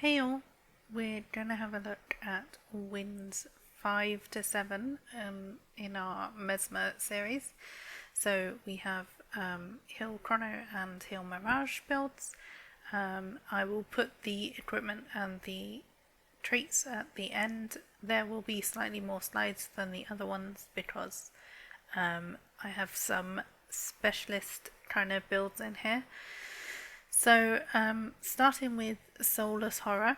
Hey all, we're gonna have a look at wins 5 to 7 in our Mesmer series. So we have Hill Chrono and Hill Mirage builds. I will put the equipment and the traits at the end. There will be slightly more slides than the other ones because I have some specialist kind of builds in here. So, starting with Soulless Horror,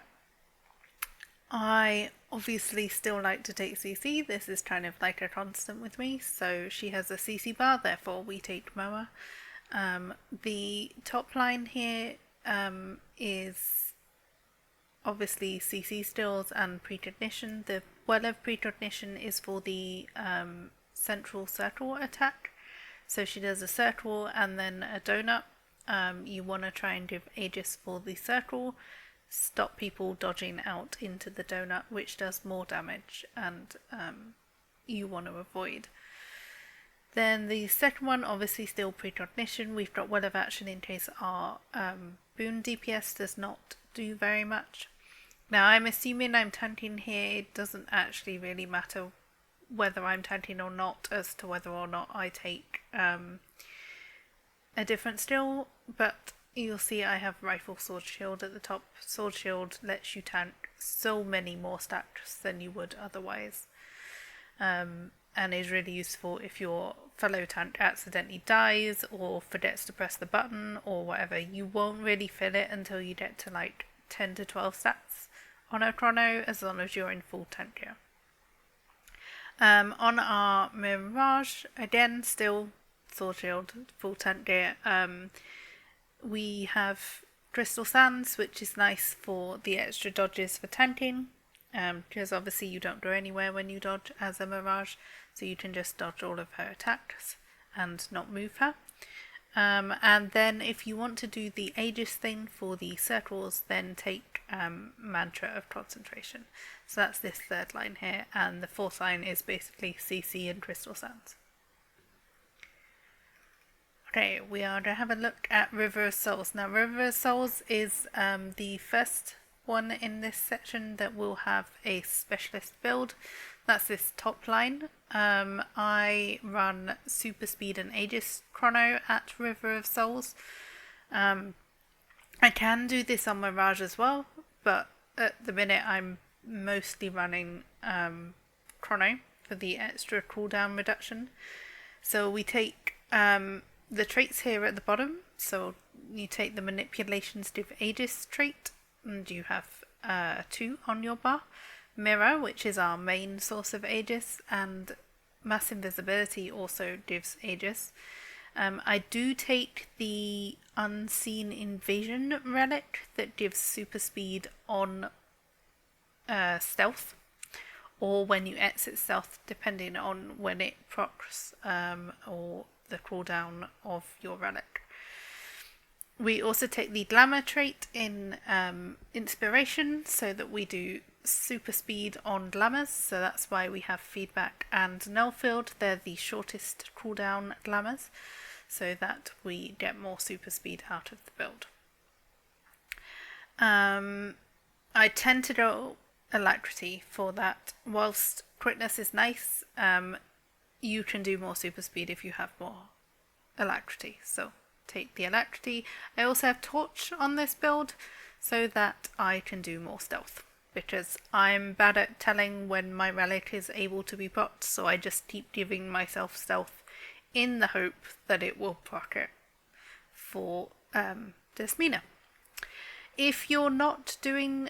I obviously still like to take CC. This is kind of like a constant with me. So she has a CC bar, therefore we take Moa. The top line here is obviously CC stills and precognition. The well of precognition is for the central circle attack. So she does a circle and then a donut. You want to try and give Aegis for the circle, stop people dodging out into the donut, which does more damage, and you want to avoid. Then the second one, obviously still precognition. We've got well of action in case our boon DPS does not do very much. Now I'm assuming I'm tanking here. It doesn't actually really matter whether I'm tanking or not as to whether or not I take a different skill, but you'll see I have rifle sword shield at the top. Sword shield lets you tank so many more stacks than you would otherwise, and is really useful if your fellow tank accidentally dies or forgets to press the button or whatever. You won't really feel it until you get to like 10 to 12 stats on a chrono, as long as you're in full tank gear. On our Mirage, again still sword shield, full tank gear. We have Crystal Sands, which is nice for the extra dodges for tanking, because obviously you don't go anywhere when you dodge as a Mirage, so you can just dodge all of her attacks and not move her. And then if you want to do the Aegis thing for the circles, then take Mantra of Concentration. So that's this third line here, and the fourth line is basically CC and Crystal Sands. Okay, we are going to have a look at River of Souls. Now, River of Souls is the first one in this section that will have a specialist build. That's this top line. I run Super Speed and Aegis Chrono at River of Souls. I can do this on Mirage as well, but at the minute I'm mostly running Chrono for the extra cooldown reduction. So we take the traits here at the bottom. So you take the Manipulations Div Aegis trait, and you have 2 on your bar. Mirror, which is our main source of Aegis, and Mass Invisibility also gives Aegis. I do take the Unseen Invasion relic that gives super speed on stealth, or when you exit stealth, depending on when it procs or the cooldown of your relic. We also take the Glamour trait in Inspiration, so that we do super speed on Glamours, so that's why we have Feedback and Nullfield. They're the shortest cooldown Glamours, so that we get more super speed out of the build. I tend to go Alacrity for that. Whilst Quickness is nice, you can do more super speed if you have more Alacrity, so take the Alacrity. I also have Torch on this build so that I can do more stealth, because I'm bad at telling when my relic is able to be procced, so I just keep giving myself stealth in the hope that it will proc it for Desmina. If you're not doing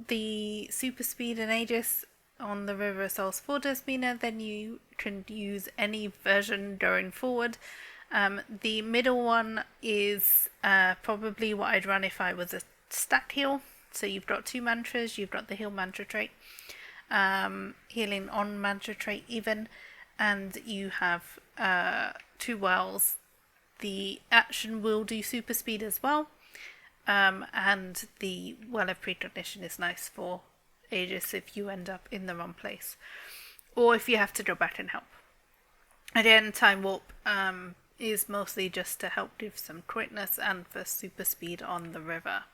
the super speed and Aegis on the River of Souls for Desmina, then you can use any version going forward. The middle one is probably what I'd run if I was a stack heal. So you've got 2 mantras, you've got the heal mantra trait, healing on mantra trait even, and you have 2 wells. The action will do super speed as well, and the well of precognition is nice for Aegis if you end up in the wrong place, or if you have to go back and help. Again, Time Warp is mostly just to help give some quickness and for super speed on the river.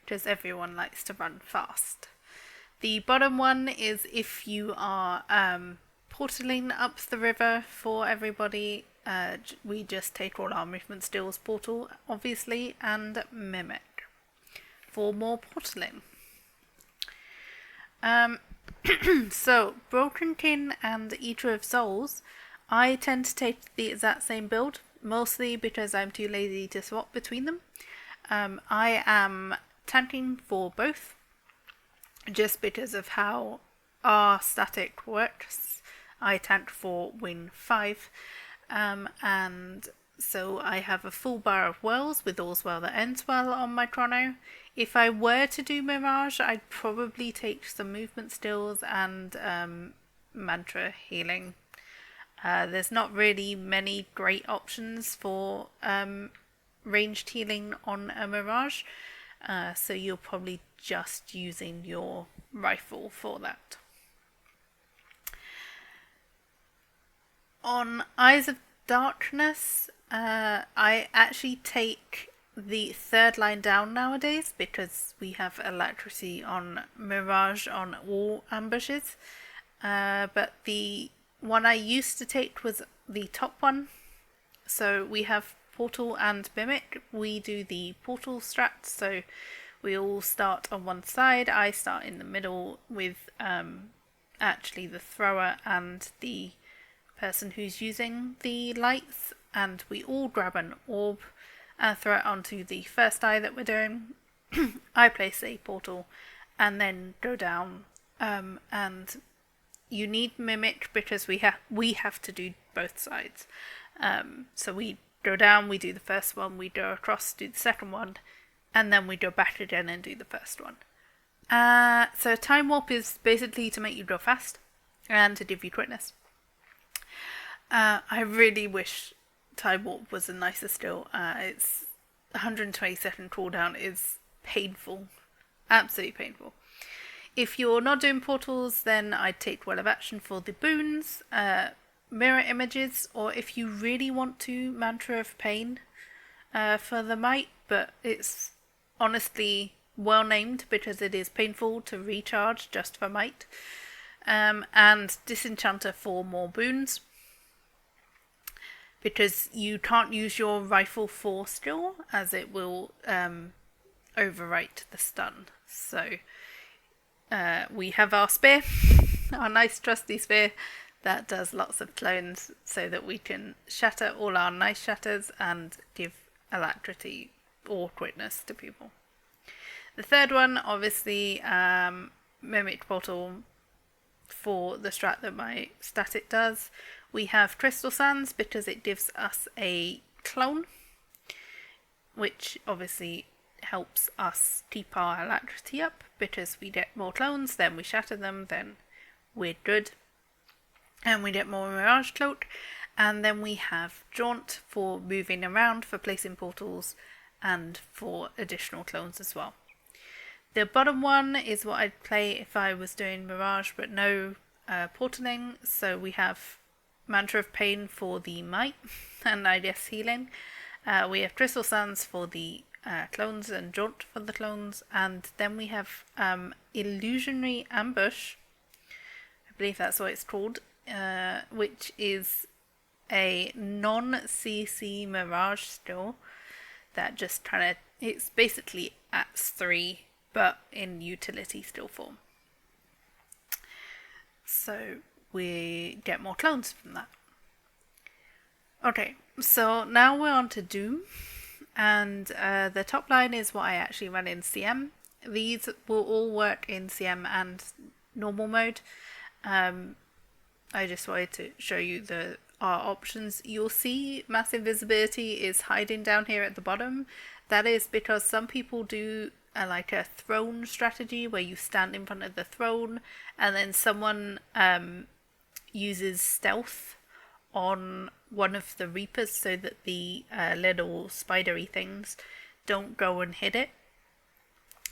because everyone likes to run fast. The bottom one is if you are portaling up the river for everybody. We just take all our movement stills, portal, obviously, and mimic for more portaling. So, Broken Tin and Eater of Souls, I tend to take the exact same build, mostly because I'm too lazy to swap between them. I am tanking for both, just because of how our static works. I tank for win 5, and so I have a full bar of wells with all's well that ends well on my Chrono. If I were to do Mirage, I'd probably take some movement stills and mantra healing. There's not really many great options for ranged healing on a Mirage, so you're probably just using your rifle for that. On Eyes of Darkness, I actually take the third line down nowadays because we have electricity on Mirage on all ambushes, but the one I used to take was the top one. So we have Portal and Mimic. We do the Portal strats, so we all start on one side. I start in the middle with actually the thrower and the person who's using the lights, and we all grab an orb and throw it onto the first eye that we're doing. I place a portal and then go down, and you need Mimic because we have to do both sides. So we go down, we do the first one, we go across, do the second one, and then we go back again and do the first one. So Time Warp is basically to make you go fast and to give you quickness. I really wish Time Warp was a nicer skill. It's 120-second cooldown is painful. Absolutely painful. If you're not doing portals, then I'd take Well of Action for the boons, mirror images, or if you really want to, Mantra of Pain for the might, but it's honestly well named because it is painful to recharge just for might. And Disenchanter for more boons, because you can't use your rifle for skill, as it will overwrite the stun. So we have our spear, our nice trusty spear, that does lots of clones so that we can shatter all our nice shatters and give alacrity or quickness to people. The third one, obviously, Mimic Portal for the strat that my static does. We have Crystal Sands because it gives us a clone, which obviously helps us keep our alacrity up because we get more clones, then we shatter them, then we're good. And we get more Mirage Cloak. And then we have Jaunt for moving around, for placing portals, and for additional clones as well. The bottom one is what I'd play if I was doing Mirage, but no portaling. So we have Mantra of Pain for the might, and I guess healing. We have Crystal Sands for the clones and Jaunt for the clones. And then we have Illusionary Ambush. I believe that's what it's called. Which is a non-CC Mirage skill that just kind of, it's basically ATS 3 but in utility skill form. So we get more clones from that. Okay, so now we're on to Dhuum, and the top line is what I actually run in CM. These will all work in CM and normal mode. I just wanted to show you our options. You'll see massive visibility is hiding down here at the bottom. That is because some people do like a throne strategy where you stand in front of the throne and then someone uses stealth on one of the Reapers so that the little spidery things don't go and hit it.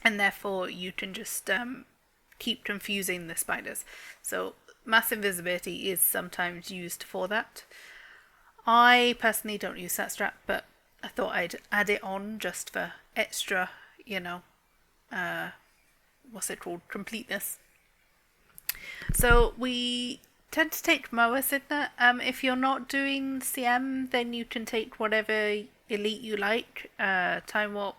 And therefore you can just keep confusing the spiders. So massive visibility is sometimes used for that. I personally don't use that strat, but I thought I'd add it on just for extra, what's it called, completeness. So we tend to take Moa Signet. If you're not doing CM, then you can take whatever elite you like, Time Warp,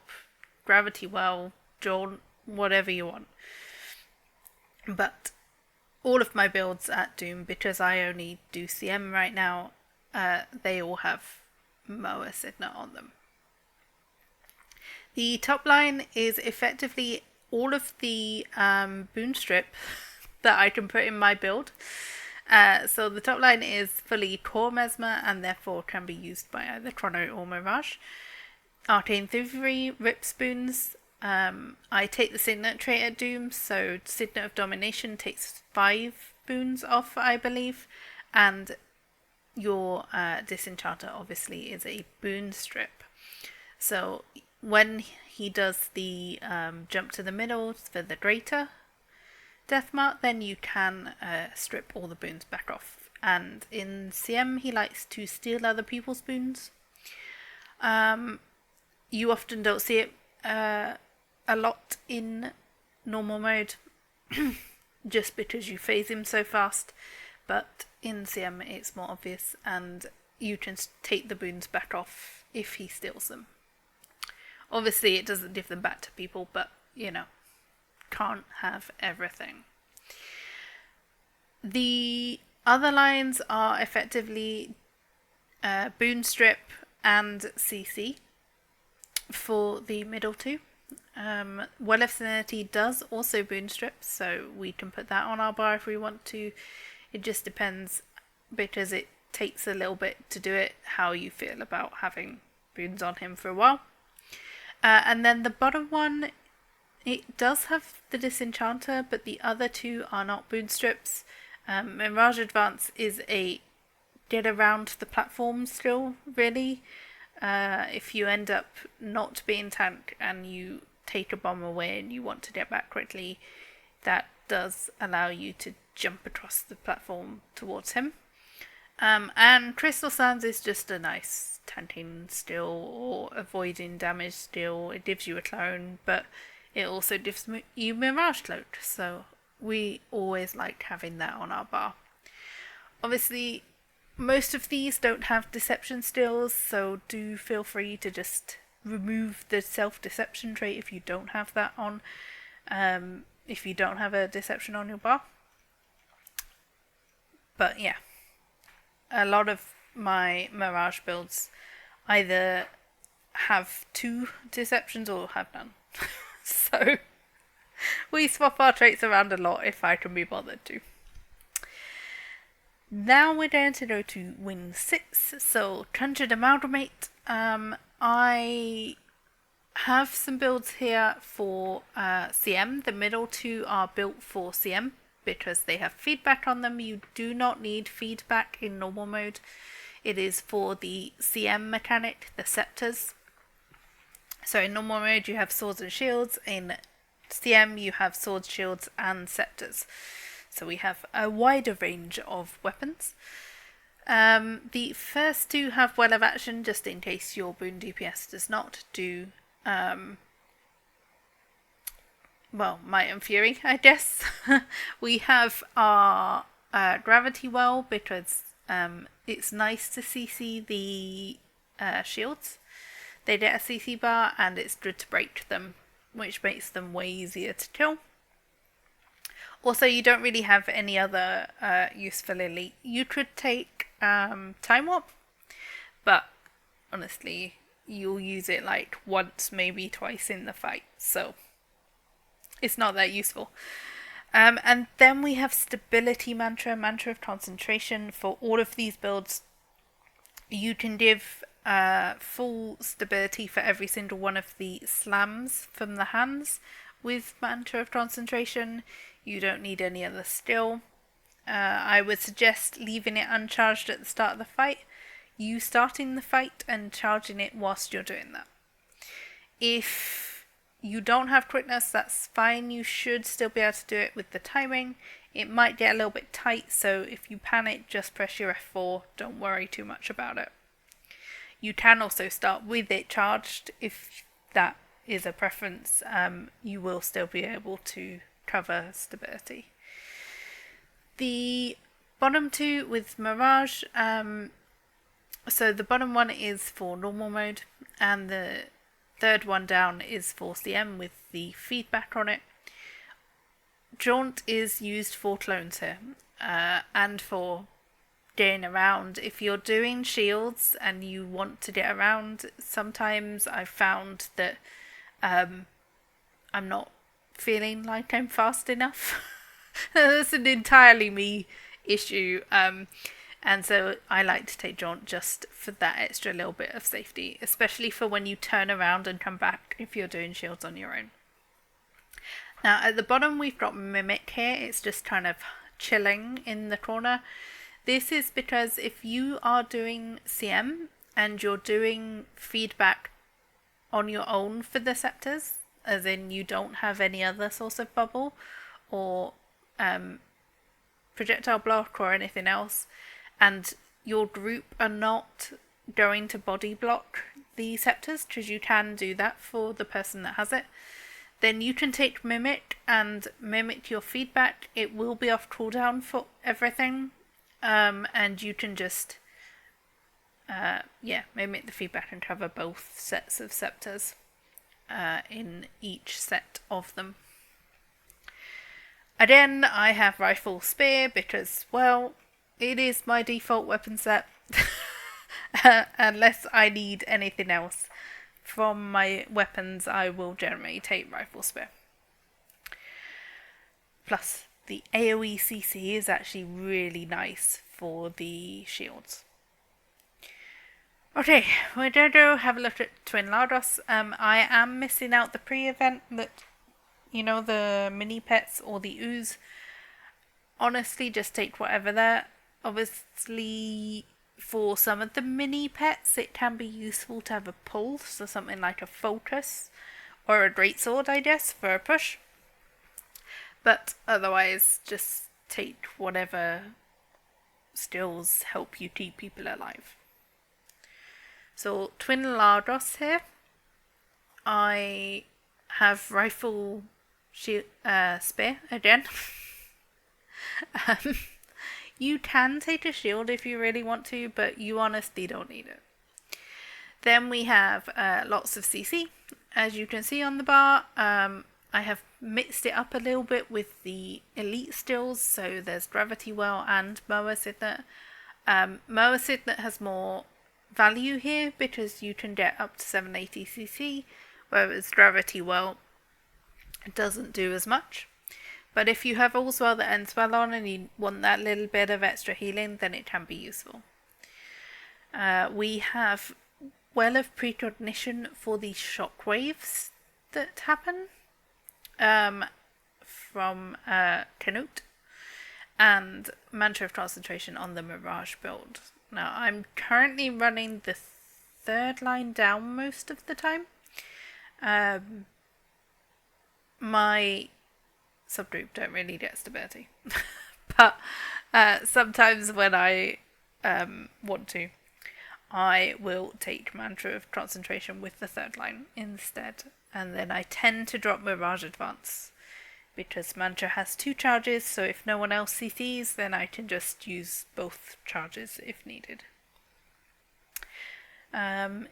Gravity Well, Jaunt, whatever you want. But all of my builds at Dhuum, because I only do CM right now, they all have Moa Signet on them. The top line is effectively all of the boon strip that I can put in my build. So the top line is fully core Mesmer and therefore can be used by either Chrono or Mirage. Arcane Thievery, Rip Spoons. I take the Signet trait at Dhuum, so Signet of Domination takes 5 boons off, I believe, and your Disenchanter obviously is a boon strip. So when he does the jump to the middle for the greater death mark, then you can strip all the boons back off. And in CM, he likes to steal other people's boons. You often don't see it a lot in normal mode, just because you phase him so fast. But in CM, it's more obvious, and you can take the boons back off if he steals them. Obviously, it doesn't give them back to people, but, you know, can't have everything. The other lines are effectively boon strip and CC for the middle two. Well of Sanity does also boon strip, so we can put that on our bar if we want to. It just depends, because it takes a little bit to do it, how you feel about having boons on him for a while. And then the bottom one, it does have the Disenchanter, but the other two are not boon strips. Mirage Advance is a get around the platform skill, really. If you end up not being tank and you take a bomb away and you want to get back quickly, that does allow you to jump across the platform towards him. And Crystal Sands is just a nice tanking skill or avoiding damage skill. It gives you a clone, but it also gives you Mirage Cloak, so we always like having that on our bar. Obviously, most of these don't have deception skills, so do feel free to just remove the self-deception trait if you don't have that on, if you don't have a deception on your bar. But yeah, a lot of my Mirage builds either have 2 deceptions or have none. So we swap our traits around a lot if I can be bothered to. Now we're going to go to wing 6, so Conjured Amalgamate. I have some builds here for CM. The middle 2 are built for CM because they have feedback on them. You do not need feedback in normal mode. It is for the CM mechanic, the scepters. So in normal mode you have swords and shields. In CM you have swords, shields and scepters. So we have a wider range of weapons. The first 2 have Well of Action, just in case your boon DPS does not do Might and Fury, I guess. We have our Gravity Well, because it's nice to CC the shields. They get a CC bar and it's good to break them, which makes them way easier to kill. Also, you don't really have any other useful elite. You could take Time Warp, but honestly, you'll use it like once, maybe twice in the fight, so it's not that useful. And then we have Stability Mantra, Mantra of Concentration. For all of these builds, you can give full stability for every single one of the slams from the hands with Mantra of Concentration. You don't need any other skill. I would suggest leaving it uncharged at the start of the fight. You starting the fight and charging it whilst you're doing that. If you don't have quickness, that's fine. You should still be able to do it with the timing. It might get a little bit tight, so if you panic, just press your F4. Don't worry too much about it. You can also start with it charged if that is a preference, you will still be able to cover stability. The bottom two with Mirage, so the bottom one is for normal mode, and the third one down is for CM with the feedback on it. Jaunt is used for clones here, and for getting around. If you're doing shields and you want to get around, sometimes I've found that I'm not feeling like I'm fast enough. That's an entirely me issue, and so I like to take Jaunt just for that extra little bit of safety, especially for when you turn around and come back if you're doing shields on your own. Now at the bottom we've got Mimic here. It's just kind of chilling in the corner. This is because if you are doing CM and you're doing feedback on your own for the scepters, as in you don't have any other source of bubble or projectile block or anything else, and your group are not going to body block the scepters, because you can do that for the person that has it, then you can take Mimic and mimic your feedback. It will be off cooldown for everything, and you can just mimic the feedback and cover both sets of scepters in each set of them. Again, I have rifle spear because, well, it is my default weapon set. Unless I need anything else from my weapons, I will generally take rifle spear. Plus, the AoE CC is actually really nice for the shields. Okay, we're going to have a look at Twin Largos. I am missing out the pre-event that, the mini pets or the ooze. Honestly, just take whatever there. Obviously, for some of the mini pets, it can be useful to have a pull, so something like a focus or a greatsword, I guess, for a push. But otherwise, just take whatever skills help you keep people alive. So, Twin Largos here. I have rifle spear again. You can take a shield if you really want to, but you honestly don't need it. Then we have lots of CC. As you can see on the bar, I have mixed it up a little bit with the elite skills, so there's Gravity Well and Moa Signet. Moa Signet has more value here because you can get up to 780 CC, whereas Gravity Well doesn't do as much. But if you have All's Well that ends well on and you want that little bit of extra healing, then it can be useful. We have Well of Precognition for the shockwaves that happen from Canute, and Mantra of Concentration on the Mirage build. Now, I'm currently running the third line down most of the time. My subgroup don't really get stability. But sometimes when I want to, I will take Mantra of Concentration with the third line instead. And then I tend to drop Mirage Advance, because Mantra has 2 charges, so if no one else CCs, then I can just use both charges if needed.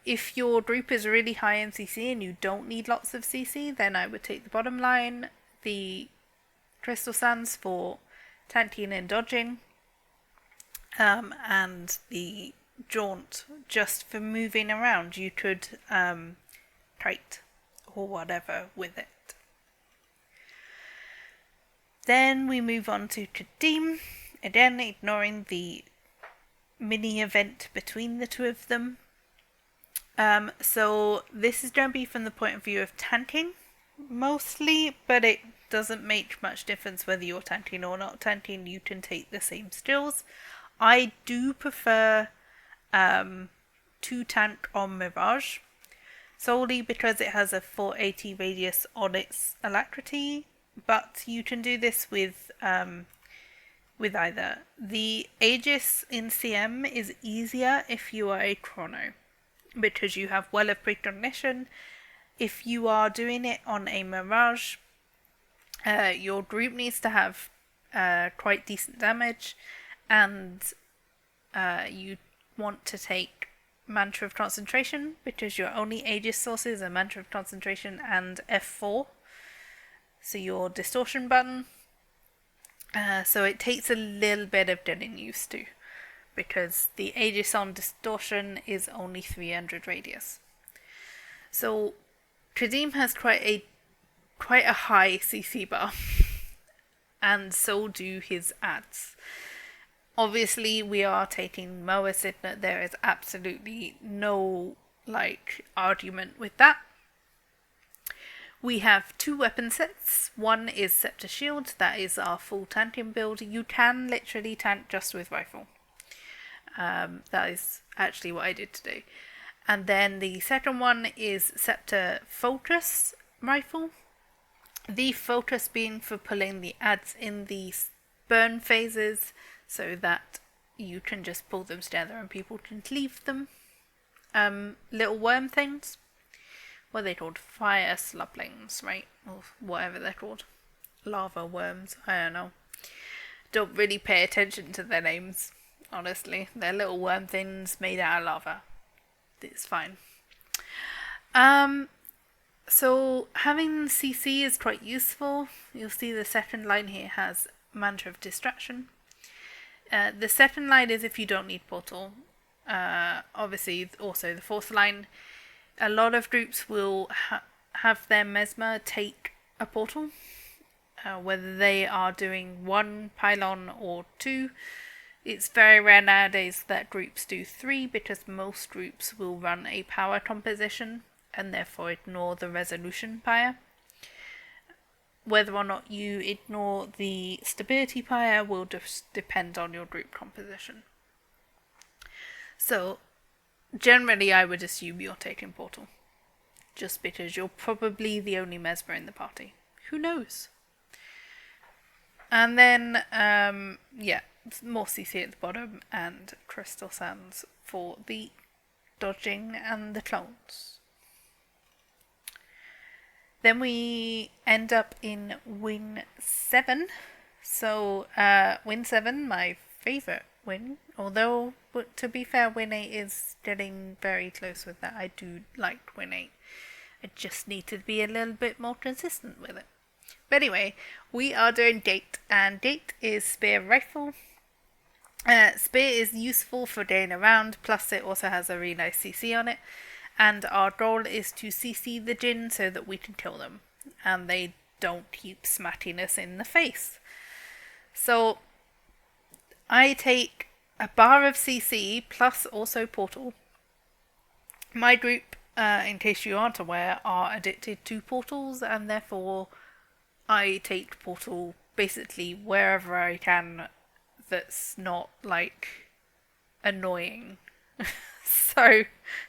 If your group is really high in CC and you don't need lots of CC, then I would take the bottom line, the Crystal Sands for tanking and dodging, and the Jaunt just for moving around. You could kite or whatever with it. Then we move on to Qadim, again ignoring the mini event between the two of them. So this is going to be from the point of view of tanking mostly, but it doesn't make much difference whether you're tanking or not tanking. You can take the same skills. I do prefer to tank on Mirage, solely because it has a 480 radius on its alacrity, but you can do this with either. The Aegis in CM is easier if you are a Chrono, because you have Well of Precognition, if you are doing it on a Mirage, your group needs to have quite decent damage, and you want to take Mantra of Concentration, because your only Aegis sources are Mantra of Concentration and F4, so your distortion button. So it takes a little bit of getting used to, because the Aegis on distortion is only 300 radius. So Qadim has quite a high CC bar, and so do his ads. Obviously, we are taking Moa Signet. There is absolutely no argument with that. We have 2 weapon sets. One is Scepter Shield, that is our full tanking build. You can literally tank just with rifle. That is actually what I did today. And then the second one is Scepter Focus Rifle. The focus being for pulling the ads in the burn phases, so that you can just pull them together and people can leave them. Little worm things. What are they called? Fire slublings, right? Or whatever they're called. Lava worms, I don't know. Don't really pay attention to their names, honestly. They're little worm things made out of lava. It's fine. So having CC is quite useful. You'll see the second line here has Mantra of Distraction. The second line is if you don't need portal. Obviously, also the fourth line. A lot of groups will have their Mesmer take a portal, whether they are doing 1 pylon or 2. It's very rare nowadays that groups do 3, because most groups will run a power composition and therefore ignore the resolution pyre. Whether or not you ignore the stability pyre will just depend on your group composition. So generally, I would assume you're taking portal, just because you're probably the only Mesmer in the party. Who knows? And then, more CC at the bottom, and Crystal Sands for the dodging and the clones. Then we end up in Win 7. So, Win 7, my favourite win, although to be fair, Win 8 is getting very close with that. I do like Win 8. I just need to be a little bit more consistent with it. But anyway, we are doing Gate, and Gate is Spear Rifle. Spear is useful for getting around, plus it also has a really nice CC on it, and our goal is to CC the Jinn so that we can kill them, and they don't keep smacking us in the face. So I take a bar of CC plus also portal. My group, in case you aren't aware, are addicted to portals, and therefore I take portal basically wherever I can that's not annoying. So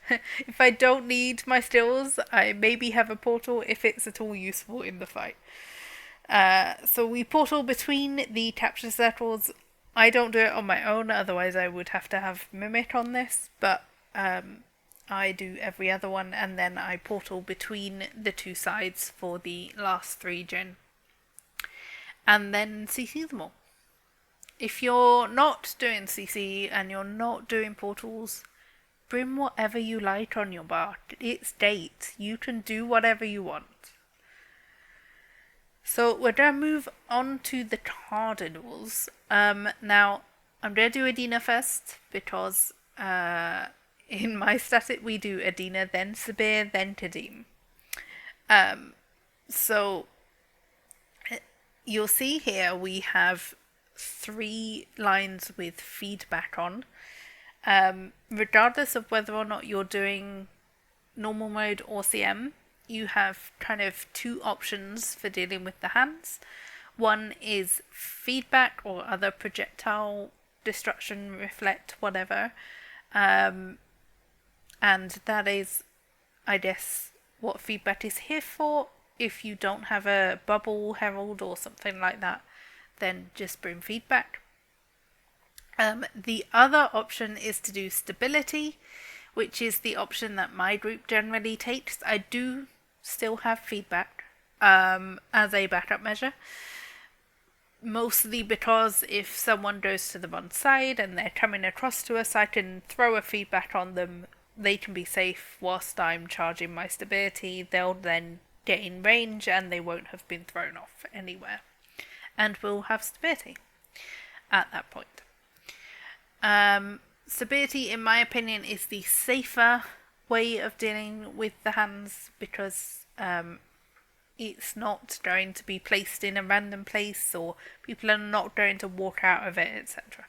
if I don't need my stills, I maybe have a portal if it's at all useful in the fight. So we portal between the capture circles. I don't do it on my own, otherwise I would have to have Mimic on this, but I do every other one, and then I portal between the 2 sides for the last 3 gen. And then CC them all. If you're not doing CC and you're not doing portals, bring whatever you like on your bar. It's Date. You can do whatever you want. So we're going to move on to the Cardinals. Now, I'm going to do Adina first, because in my static we do Adina, then Sabir, then Qadim. So you'll see here we have 3 lines with feedback on. Regardless of whether or not you're doing normal mode or CM, you have kind of 2 options for dealing with the hands. One is feedback or other projectile destruction, reflect, whatever. And that is, I guess, what feedback is here for. If you don't have a bubble herald or something like that, then just bring feedback. The other option is to do stability, which is the option that my group generally takes. I do still have feedback as a backup measure. Mostly because if someone goes to the wrong side and they're coming across to us, I can throw a feedback on them. They can be safe whilst I'm charging my stability. They'll then get in range and they won't have been thrown off anywhere. And we'll have stability at that point. Stability, in my opinion, is the safer way of dealing with the hands because it's not going to be placed in a random place or people are not going to walk out of it, etc.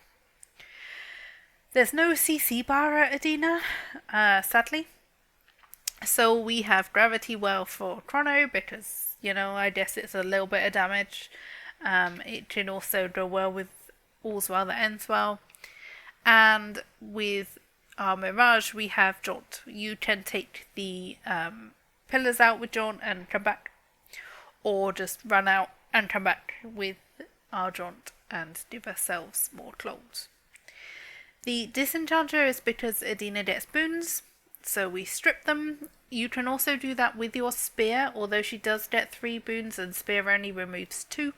There's no CC bar at Adina, sadly. So we have Gravity Well for Chrono because, I guess it's a little bit of damage. It can also go well with All's Well That Ends Well. And with our Mirage, we have Jaunt. You can take the pillars out with Jaunt and come back. Or just run out and come back with our Jaunt and give ourselves more clones. The Disenchanter is because Adina gets boons, so we strip them. You can also do that with your Spear, although she does get 3 boons and Spear only removes 2.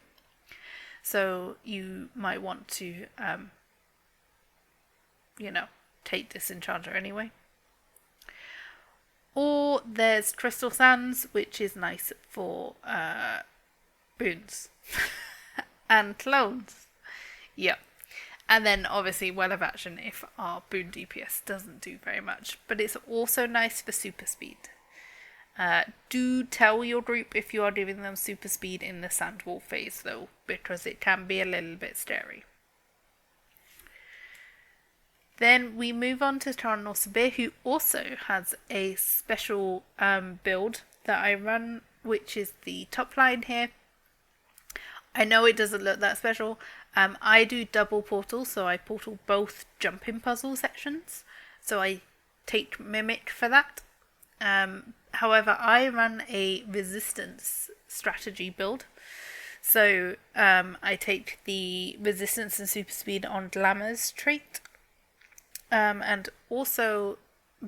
So you might want to, take Disenchanter anyway. Or there's Crystal Sands, which is nice for boons and clones. Yep. And then obviously Well of Action if our boon DPS doesn't do very much. But it's also nice for super speed. Do tell your group if you are giving them super speed in the Sandwall phase though, because it can be a little bit scary. Then we move on to Cardinal Sabir, who also has a special build that I run, which is the top line here. I know it doesn't look that special. I do double portal, so I portal both jumping puzzle sections. So I take Mimic for that. However, I run a resistance strategy build. So I take the resistance and super speed on Glamour's trait. And also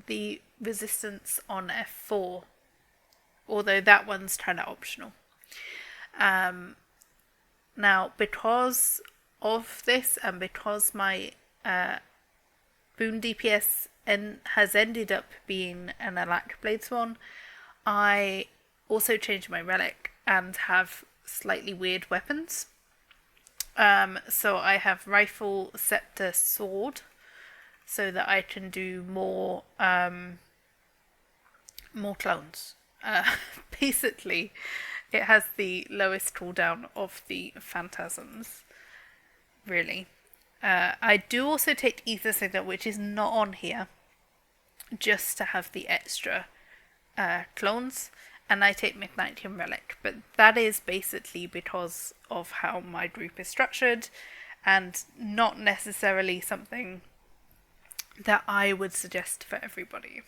the resistance on F4, although that one's kind of optional. Now, because of this and because my boon DPS has ended up being an Alack Blade Swan, I also changed my relic and have slightly weird weapons. So I have Rifle, Scepter, Sword, so that I can do more clones. Basically, it has the lowest cooldown of the phantasms, really. I do also take Ether Signet, which is not on here, just to have the extra clones, and I take Midnightian Relic, but that is basically because of how my group is structured, and not necessarily something that I would suggest for everybody.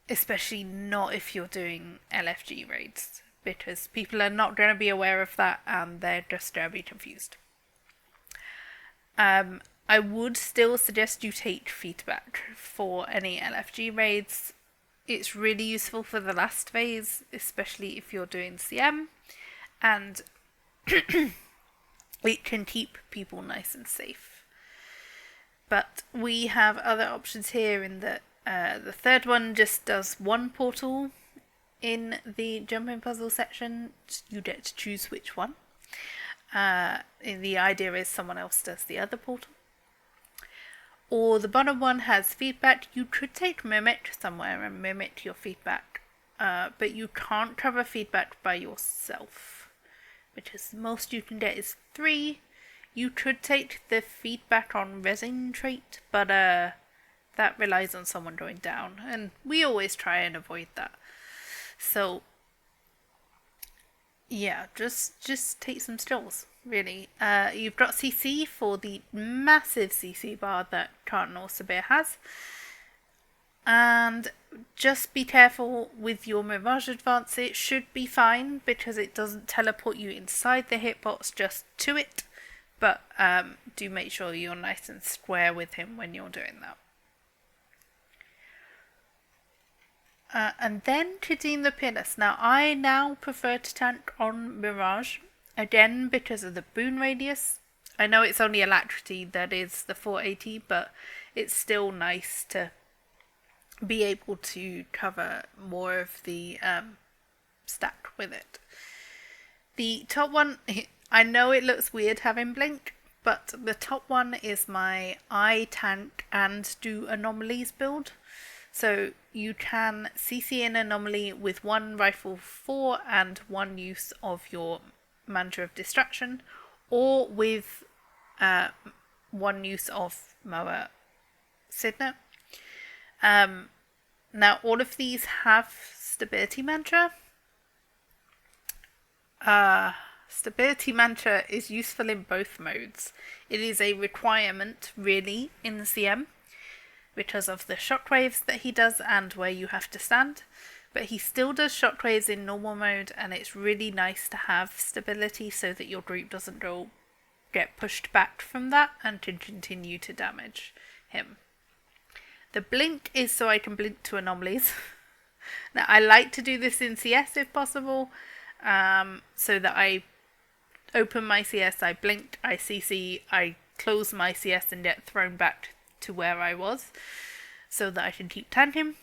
Especially not if you're doing LFG raids, because people are not going to be aware of that and they're just going to be confused. I would still suggest you take feedback for any LFG raids. It's really useful for the last phase, especially if you're doing CM, and it can keep people nice and safe. But we have other options here in that the third one just does one portal in the jumping puzzle section. You get to choose which one. The idea is someone else does the other portal. Or the bottom one has feedback. You could take Mimic somewhere and mimic your feedback. But you can't cover feedback by yourself, because the most you can get is 3. You could take the feedback on resin trait, but that relies on someone going down, and we always try and avoid that. So yeah, just take some stills, really. You've got CC for the massive CC bar that Cardinal Sabir has, and just be careful with your Mirage advance. It should be fine because it doesn't teleport you inside the hitbox, just to it. But do make sure you're nice and square with him when you're doing that. And then Qadim the Peerless. Now, I now prefer to tank on Mirage, again because of the boon radius. I know it's only alacrity that is the 480, but it's still nice to be able to cover more of the stack with it. The top one, I know it looks weird having blink, but the top one is my I tank and do anomalies build. So you can CC an anomaly with one rifle 4 and one use of your Mantra of Distraction, or with one use of Moa Signet. Now all of these have Stability Mantra. Stability Mantra is useful in both modes. It is a requirement, really, in the CM, because of the shockwaves that he does and where you have to stand. But he still does shockwaves in normal mode, and it's really nice to have stability so that your group doesn't get pushed back from that and can continue to damage him. The blink is so I can blink to anomalies. Now, I like to do this in CS if possible, so that I open my CS, I blink, I CC, I close my CS and get thrown back to where I was, so that I can keep tanking.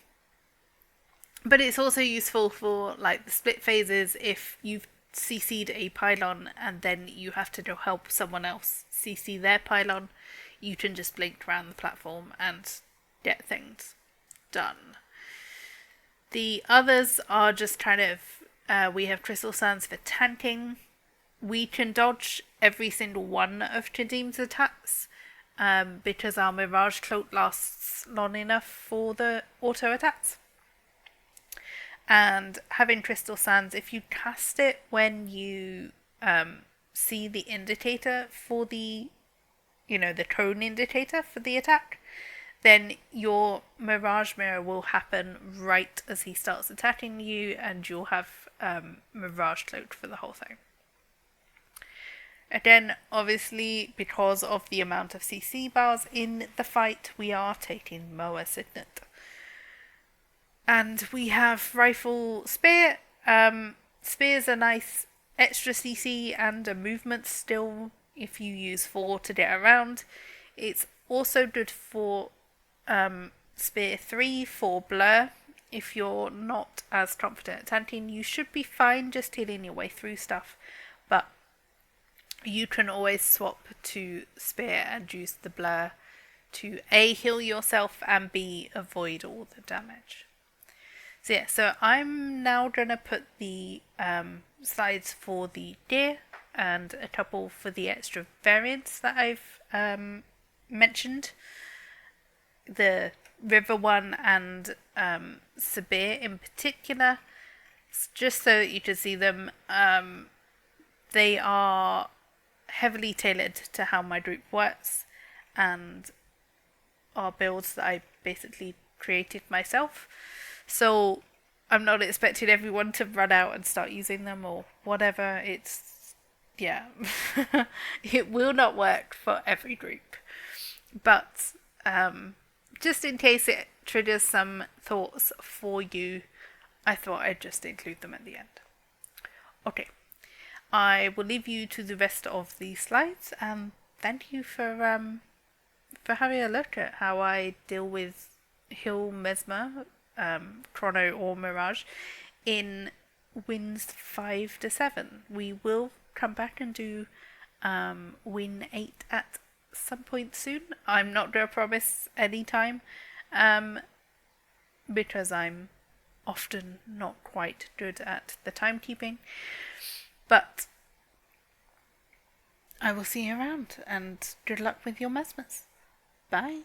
But it's also useful for like the split phases. If you've CC'd a pylon and then you have to go help someone else CC their pylon, you can just blink around the platform and get things done. The others are just kind of, we have Crystal Sands for tanking. We can dodge every single one of Qadim's attacks, because our Mirage Cloak lasts long enough for the auto attacks. And having Crystal Sands, if you cast it when you see the indicator for the cone indicator for the attack, then your Mirage Mirror will happen right as he starts attacking you, and you'll have Mirage Cloaked for the whole thing. Again, obviously, because of the amount of CC bars in the fight, we are taking Moa Signet. And we have Rifle Spear. Spear's a nice extra CC and a movement still if you use 4 to get around. It's also good for Spear 3 for Blur. If you're not as confident at tanking, you should be fine just healing your way through stuff. But you can always swap to Spear and use the Blur to A, heal yourself, and B, avoid all the damage. So yeah, so I'm now going to put the slides for the deer and a couple for the extra variants that I've mentioned. The river one and Sabir in particular, just so that you can see them. They are heavily tailored to how my group works and are builds that I basically created myself. So I'm not expecting everyone to run out and start using them or whatever. It's, yeah, it will not work for every group. But just in case it triggers some thoughts for you, I thought I'd just include them at the end. Okay, I will leave you to the rest of the slides, and thank you for having a look at how I deal with Hill Mesmer, Chrono or Mirage in wins 5 to 7. We will come back and do win 8 at some point soon. I'm not going to promise any time, because I'm often not quite good at the timekeeping. But I will see you around, and good luck with your Mesmers. Bye.